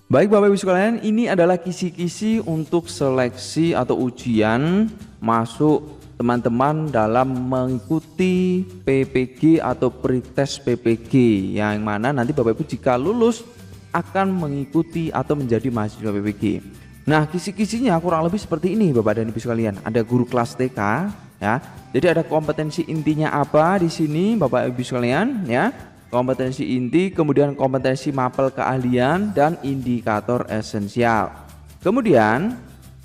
Baik Bapak Ibu sekalian, ini adalah kisi-kisi untuk seleksi atau ujian masuk teman-teman dalam mengikuti PPG atau pretest PPG, yang mana nanti Bapak Ibu jika lulus akan mengikuti atau menjadi mahasiswa PPG. Nah, kisi-kisinya kurang lebih seperti ini Bapak dan Ibu sekalian. Ada guru kelas TK ya. Jadi ada kompetensi intinya apa di sini Bapak Ibu sekalian ya. Kompetensi inti, kemudian kompetensi mapel keahlian dan indikator esensial. Kemudian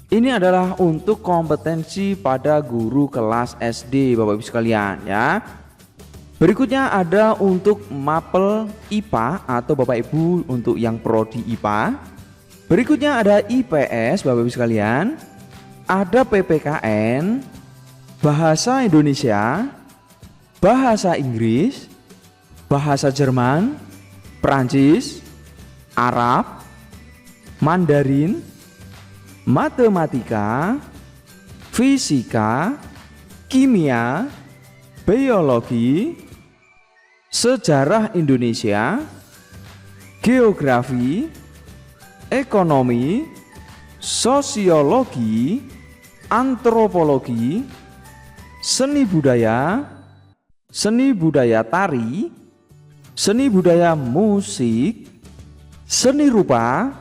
ini adalah untuk kompetensi pada guru kelas SD Bapak Ibu sekalian ya. Berikutnya ada untuk mapel IPA atau Bapak Ibu untuk yang prodi IPA. Berikutnya ada IPS Bapak Ibu sekalian. Ada PPKN, bahasa Indonesia, bahasa Inggris, bahasa Jerman, Perancis, Arab, Mandarin, matematika, fisika, kimia, biologi, sejarah Indonesia, geografi, ekonomi, sosiologi, antropologi, seni budaya tari, seni budaya musik, seni rupa,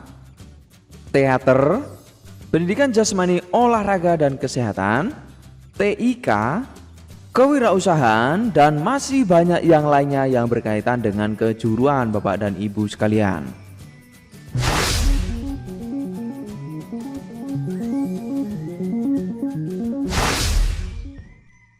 teater, pendidikan jasmani, olahraga dan kesehatan, TIK, kewirausahaan, dan masih banyak yang lainnya yang berkaitan dengan kejuruan Bapak dan Ibu sekalian.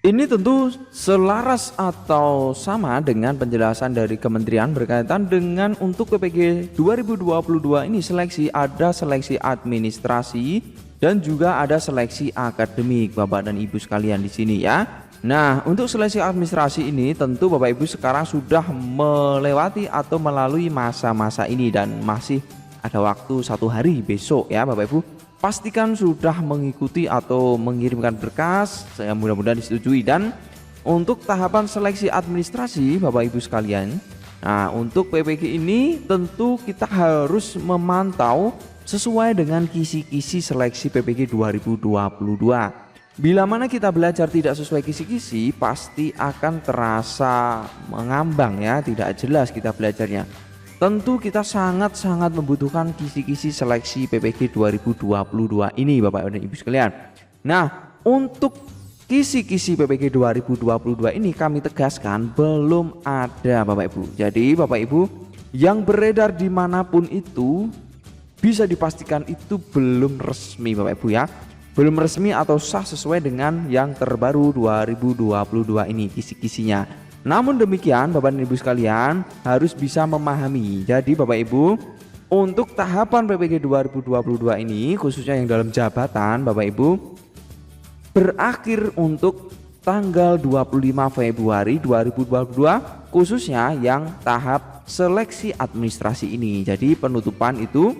Ini tentu selaras atau sama dengan penjelasan dari kementerian berkaitan dengan untuk PPG 2022 ini ada seleksi administrasi dan juga ada seleksi akademik Bapak dan Ibu sekalian di sini ya. Nah, untuk seleksi administrasi ini tentu Bapak Ibu sekarang sudah melewati atau melalui masa-masa ini dan masih ada waktu 1 hari besok ya Bapak Ibu. Pastikan sudah mengikuti atau mengirimkan berkas, saya mudah-mudahan disetujui. Dan untuk tahapan seleksi administrasi Bapak Ibu sekalian, nah untuk PPG ini tentu kita harus memantau sesuai dengan kisi-kisi seleksi PPG 2022. Bila mana kita belajar tidak sesuai kisi-kisi, pasti akan terasa mengambang ya, tidak jelas kita belajarnya. Tentu kita sangat-sangat membutuhkan kisi-kisi seleksi PPG 2022 ini Bapak dan Ibu sekalian. Nah, untuk kisi-kisi PPG 2022 ini kami tegaskan belum ada Bapak Ibu. Jadi Bapak Ibu yang beredar dimanapun itu bisa dipastikan itu belum resmi Bapak Ibu ya. Belum resmi atau sah sesuai dengan yang terbaru 2022 ini kisi-kisinya. Namun demikian Bapak dan Ibu sekalian harus bisa memahami. Jadi Bapak Ibu untuk tahapan PPG 2022 ini khususnya yang dalam jabatan Bapak Ibu berakhir untuk tanggal 25 Februari 2022 khususnya yang tahap seleksi administrasi ini. Jadi penutupan itu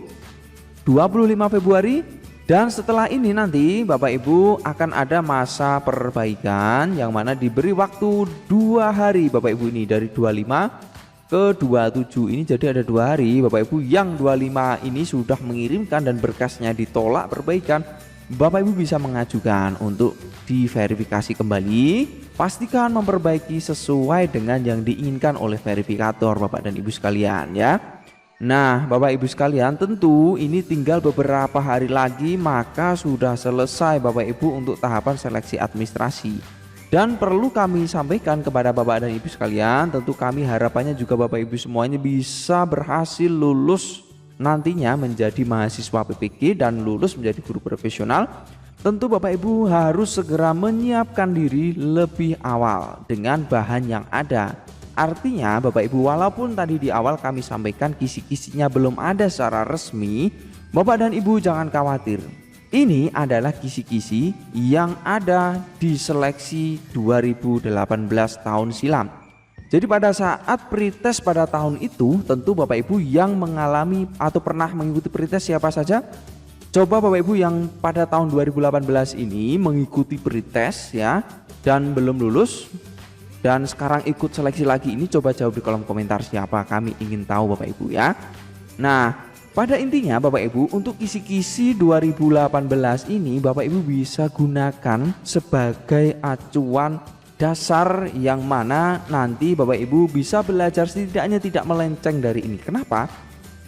25 Februari. Dan setelah ini nanti Bapak Ibu akan ada masa perbaikan yang mana diberi waktu 2 hari Bapak Ibu ini dari 25 ke 27 ini, jadi ada 2 hari Bapak Ibu. Yang 25 ini sudah mengirimkan dan berkasnya ditolak perbaikan, Bapak Ibu bisa mengajukan untuk diverifikasi kembali. Pastikan memperbaiki sesuai dengan yang diinginkan oleh verifikator Bapak dan Ibu sekalian ya. Nah Bapak Ibu sekalian tentu ini tinggal beberapa hari lagi maka sudah selesai Bapak Ibu untuk tahapan seleksi administrasi. Dan perlu kami sampaikan kepada Bapak dan Ibu sekalian, tentu kami harapannya juga Bapak Ibu semuanya bisa berhasil lulus nantinya menjadi mahasiswa PPG dan lulus menjadi guru profesional. Tentu Bapak Ibu harus segera menyiapkan diri lebih awal dengan bahan yang ada. Artinya Bapak Ibu walaupun tadi di awal kami sampaikan kisi-kisinya belum ada secara resmi, Bapak dan Ibu jangan khawatir. Ini adalah kisi-kisi yang ada di seleksi 2018 tahun silam. Jadi pada saat pretest pada tahun itu tentu Bapak Ibu yang mengalami atau pernah mengikuti pretest siapa saja? Coba Bapak Ibu yang pada tahun 2018 ini mengikuti pretest ya dan belum lulus dan sekarang ikut seleksi lagi ini, coba jawab di kolom komentar siapa, kami ingin tahu Bapak Ibu ya. Nah Pada intinya Bapak Ibu, untuk kisi-kisi 2018 ini Bapak Ibu bisa gunakan sebagai acuan dasar yang mana nanti Bapak Ibu bisa belajar setidaknya tidak melenceng dari ini. Kenapa?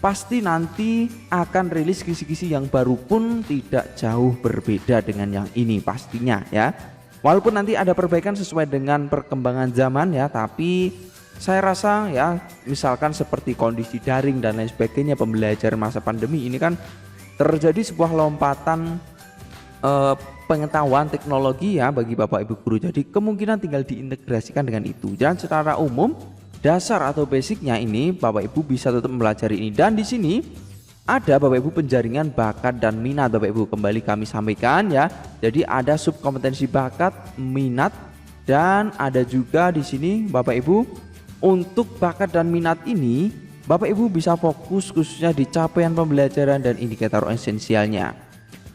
Pasti nanti akan rilis kisi-kisi yang baru pun tidak jauh berbeda dengan yang ini pastinya ya. Walaupun nanti ada perbaikan sesuai dengan perkembangan zaman ya, tapi saya rasa ya, misalkan seperti kondisi daring dan lain sebagainya, pembelajaran masa pandemi ini kan terjadi sebuah lompatan pengetahuan teknologi ya bagi Bapak Ibu guru. Jadi kemungkinan tinggal diintegrasikan dengan itu. Dan secara umum dasar atau basicnya ini Bapak Ibu bisa tetap mempelajari ini. Dan di sini ada Bapak Ibu penjaringan bakat dan minat Bapak Ibu, kembali kami sampaikan ya. Jadi ada subkompetensi bakat, minat, dan ada juga di sini Bapak Ibu untuk bakat dan minat ini Bapak Ibu bisa fokus khususnya di capaian pembelajaran dan indikator esensialnya.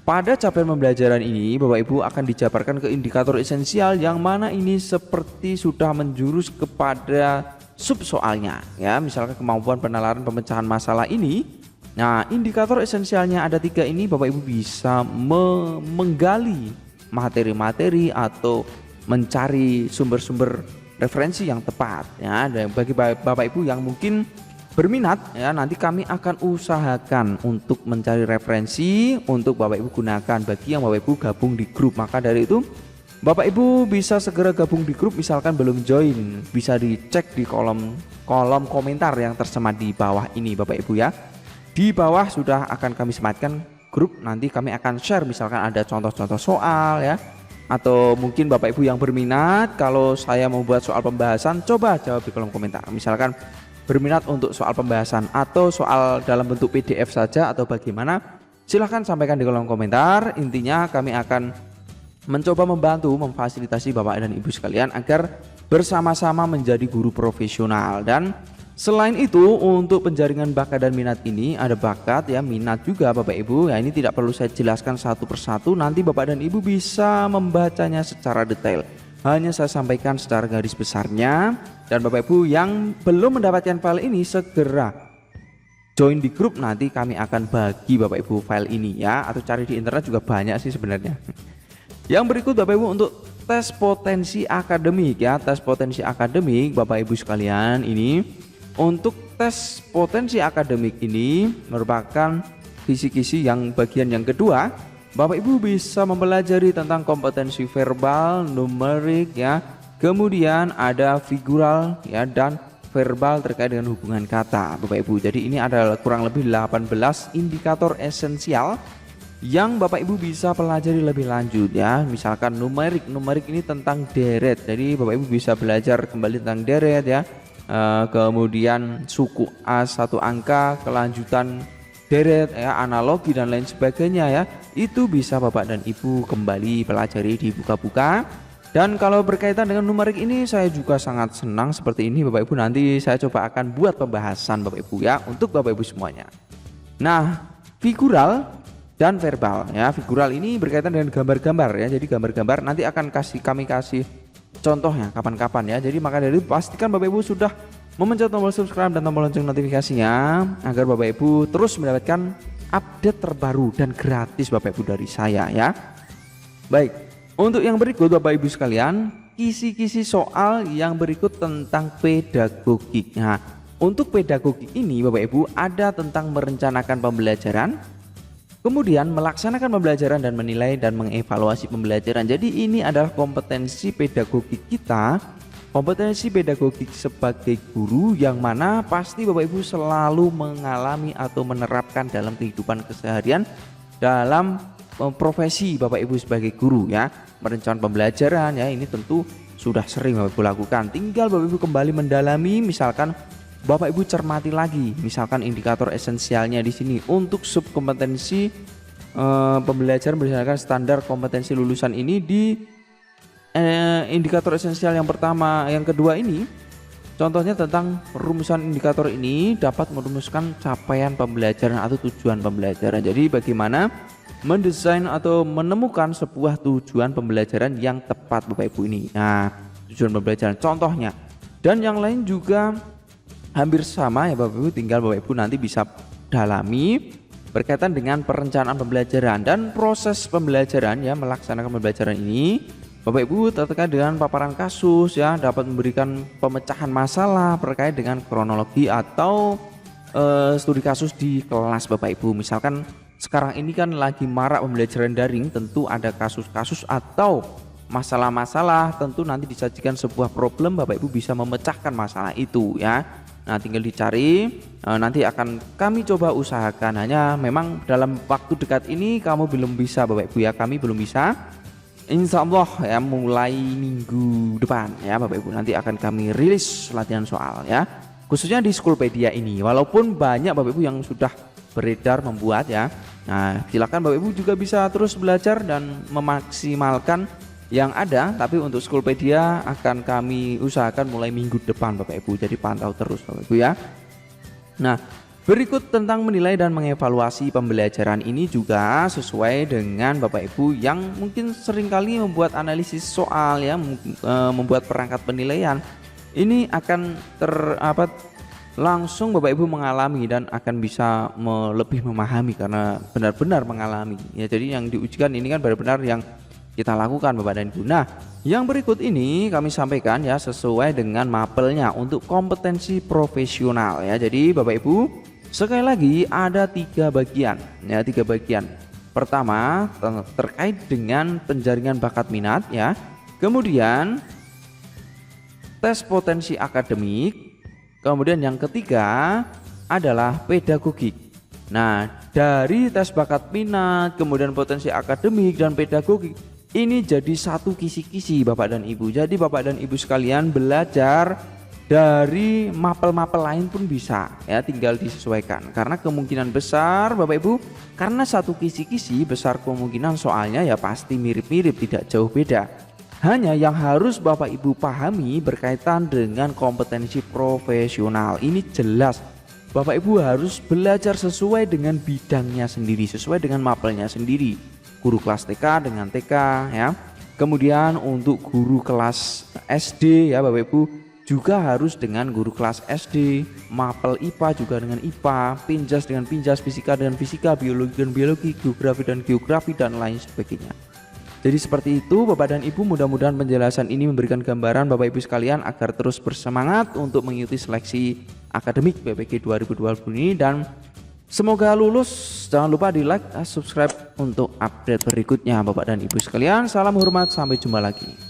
Pada capaian pembelajaran ini Bapak Ibu akan dijabarkan ke indikator esensial yang mana ini seperti sudah menjurus kepada sub soalnya ya, misalkan kemampuan penalaran pemecahan masalah ini. Nah, indikator esensialnya ada 3 ini Bapak Ibu bisa menggali materi-materi atau mencari sumber-sumber referensi yang tepat ya. Dan bagi Bapak Ibu yang mungkin berminat ya, nanti kami akan usahakan untuk mencari referensi untuk Bapak Ibu gunakan bagi yang Bapak Ibu gabung di grup. Maka dari itu Bapak Ibu bisa segera gabung di grup, misalkan belum join bisa dicek di kolom komentar yang tersemat di bawah ini Bapak Ibu ya. Di bawah sudah akan kami sematkan grup, nanti kami akan share misalkan ada contoh-contoh soal ya. Atau mungkin Bapak Ibu yang berminat kalau saya membuat soal pembahasan, coba jawab di kolom komentar. Misalkan berminat untuk soal pembahasan atau soal dalam bentuk PDF saja atau bagaimana, silahkan sampaikan di kolom komentar. Intinya kami akan mencoba membantu memfasilitasi Bapak dan Ibu sekalian agar bersama-sama menjadi guru profesional. Dan selain itu untuk penjaringan bakat dan minat ini ada bakat ya, minat juga Bapak Ibu ya, ini tidak perlu saya jelaskan satu persatu, nanti Bapak dan Ibu bisa membacanya secara detail, hanya saya sampaikan secara garis besarnya. Dan Bapak Ibu yang belum mendapatkan file ini segera join di grup, nanti kami akan bagi Bapak Ibu file ini ya, atau cari di internet juga banyak sih sebenarnya. Yang berikut Bapak Ibu untuk tes potensi akademik ya, tes potensi akademik Bapak Ibu sekalian ini. Untuk tes potensi akademik ini merupakan kisi-kisi yang bagian yang kedua. Bapak Ibu bisa mempelajari tentang kompetensi verbal, numerik ya, kemudian ada figural ya, dan verbal terkait dengan hubungan kata Bapak Ibu. Jadi ini adalah kurang lebih 18 indikator esensial yang Bapak Ibu bisa pelajari lebih lanjut ya. Misalkan numerik ini tentang deret, jadi Bapak Ibu bisa belajar kembali tentang deret ya. Kemudian suku as satu angka, kelanjutan deret ya, analogi dan lain sebagainya ya, itu bisa Bapak dan Ibu kembali pelajari di buka-buka. Dan kalau berkaitan dengan numerik ini saya juga sangat senang seperti ini Bapak Ibu, nanti saya coba akan buat pembahasan Bapak Ibu ya untuk Bapak Ibu semuanya. Nah, figural dan verbal ya, figural ini berkaitan dengan gambar-gambar ya, jadi gambar-gambar nanti akan kami kasih contohnya kapan-kapan ya. Jadi maka dari itu pastikan Bapak Ibu sudah memencet tombol subscribe dan tombol lonceng notifikasinya agar Bapak Ibu terus mendapatkan update terbaru dan gratis Bapak Ibu dari saya ya. Baik, untuk yang berikut Bapak Ibu sekalian, kisi-kisi soal yang berikut tentang pedagogik. Nah, untuk pedagogik ini Bapak Ibu ada tentang merencanakan pembelajaran, kemudian melaksanakan pembelajaran dan menilai dan mengevaluasi pembelajaran. Jadi ini adalah kompetensi pedagogik kita, kompetensi pedagogik sebagai guru yang mana pasti Bapak Ibu selalu mengalami atau menerapkan dalam kehidupan keseharian dalam profesi Bapak Ibu sebagai guru ya. Merencanakan pembelajaran ya, ini tentu sudah sering Bapak Ibu lakukan. Tinggal Bapak Ibu kembali mendalami, misalkan Bapak Ibu cermati lagi, misalkan indikator esensialnya di sini untuk subkompetensi pembelajaran berdasarkan standar kompetensi lulusan ini di indikator esensial yang pertama, yang kedua ini contohnya tentang rumusan indikator ini dapat merumuskan capaian pembelajaran atau tujuan pembelajaran. Jadi bagaimana mendesain atau menemukan sebuah tujuan pembelajaran yang tepat Bapak Ibu ini. Nah, tujuan pembelajaran contohnya, dan yang lain juga hampir sama ya Bapak Ibu, tinggal Bapak Ibu nanti bisa dalami berkaitan dengan perencanaan pembelajaran dan proses pembelajaran ya, melaksanakan pembelajaran ini. Bapak Ibu terkait dengan paparan kasus ya, dapat memberikan pemecahan masalah terkait dengan kronologi atau studi kasus di kelas Bapak Ibu. Misalkan sekarang ini kan lagi marak pembelajaran daring, tentu ada kasus-kasus atau masalah-masalah, tentu nanti disajikan sebuah problem, Bapak Ibu bisa memecahkan masalah itu ya. Nah tinggal dicari, nanti akan kami coba usahakan, hanya memang dalam waktu dekat ini kamu belum bisa Bapak Ibu ya, kami belum bisa. Insya Allah ya mulai minggu depan ya Bapak Ibu, nanti akan kami rilis latihan soal ya, khususnya di Schoolpedia ini. Walaupun banyak Bapak Ibu yang sudah beredar membuat ya, nah silakan Bapak Ibu juga bisa terus belajar dan memaksimalkan yang ada, tapi untuk Schoolpedia akan kami usahakan mulai minggu depan Bapak Ibu, jadi pantau terus Bapak Ibu ya. Nah berikut tentang menilai dan mengevaluasi pembelajaran ini juga sesuai dengan Bapak Ibu yang mungkin seringkali membuat analisis soal ya, membuat perangkat penilaian. Ini akan langsung Bapak Ibu mengalami dan akan bisa lebih memahami karena benar-benar mengalami ya. Jadi yang diujikan ini kan benar-benar yang kita lakukan Bapak dan Ibu. Nah yang berikut ini kami sampaikan ya sesuai dengan mapelnya untuk kompetensi profesional ya. Jadi Bapak Ibu sekali lagi ada 3 bagian ya, 3 bagian. Pertama terkait dengan penjaringan bakat minat ya, kemudian tes potensi akademik, kemudian yang ketiga adalah pedagogik. Nah dari tes bakat minat, kemudian potensi akademik dan pedagogik ini jadi satu kisi-kisi Bapak dan Ibu. Jadi Bapak dan Ibu sekalian belajar dari mapel-mapel lain pun bisa ya, tinggal disesuaikan. Karena kemungkinan besar Bapak Ibu, karena satu kisi-kisi besar kemungkinan soalnya ya pasti mirip-mirip, tidak jauh beda. Hanya yang harus Bapak Ibu pahami berkaitan dengan kompetensi profesional. Ini jelas Bapak Ibu harus belajar sesuai dengan bidangnya sendiri, sesuai dengan mapelnya sendiri. Guru kelas TK dengan TK ya. Kemudian untuk guru kelas SD ya Bapak Ibu juga harus dengan guru kelas SD, mapel IPA juga dengan IPA, pinjas dengan pinjas, fisika dengan fisika, biologi dan biologi, geografi dan geografi dan lain sebagainya. Jadi seperti itu Bapak dan Ibu, mudah-mudahan penjelasan ini memberikan gambaran Bapak Ibu sekalian agar terus bersemangat untuk mengikuti seleksi akademik BPK 2020 ini, dan semoga lulus. Jangan lupa di like, subscribe untuk update berikutnya Bapak dan Ibu sekalian. Salam hormat, sampai jumpa lagi.